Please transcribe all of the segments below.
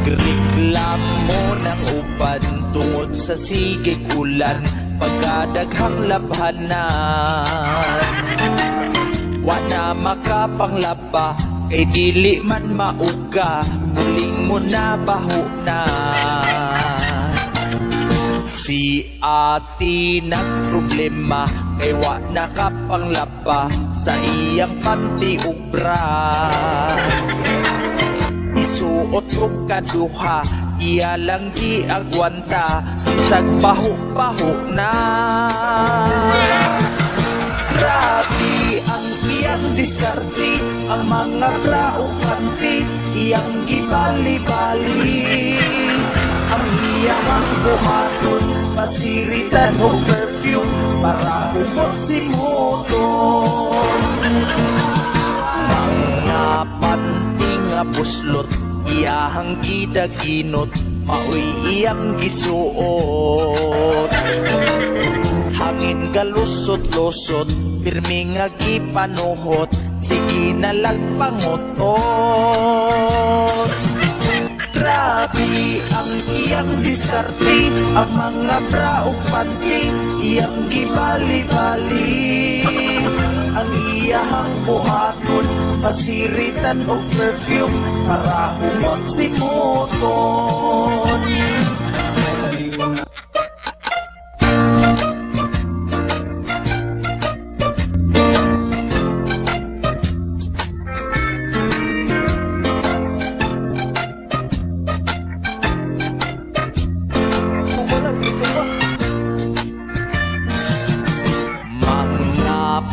Nagreklamo ng uban tungod sa sigig ulan, pagkadaghang labhanan. Wana makapanglaba, kay dili man mauga, muling mo na baho na. Si ati nagproblema, kay wa nakapanglaba sa iyang panty ug bra. Isuot og kaduha, iya lang giagwanta, bisag baho-baho na. Grabe ang iyang diskarte, ang mga bra o panty, iyang gibali-bali. Ang iyang buhaton, pasiritan o perfume, para umot si motor. Mga panty nga buslot, iyahang gidaginot, maoy iyang gisuot. Hangin galusot-lusot, pirmi nga gipanuhot, sige na lagpangutot. Grabe ang iyang diskarte, ang mga bra o panty, iyang gibali-bali. Ang iyang buhaton, pasiritan o perfume, para humot si moton.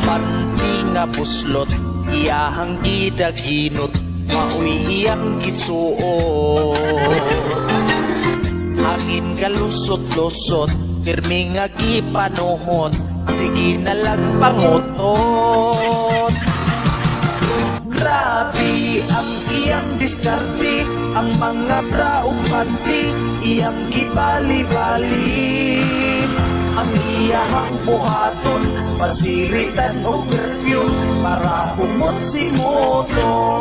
Panty nga buslot, iyahang gidaginot, maoy iyang gisuot. Hangin galusot-lusot, pirmi nga gipanuhot, sige na lagpangutot. Grabe ang iyang diskarte, ang mga bra o panty, iyang gibali-bali. Ang iyahang buhaton, pasiritan o perfume, para humot si motor.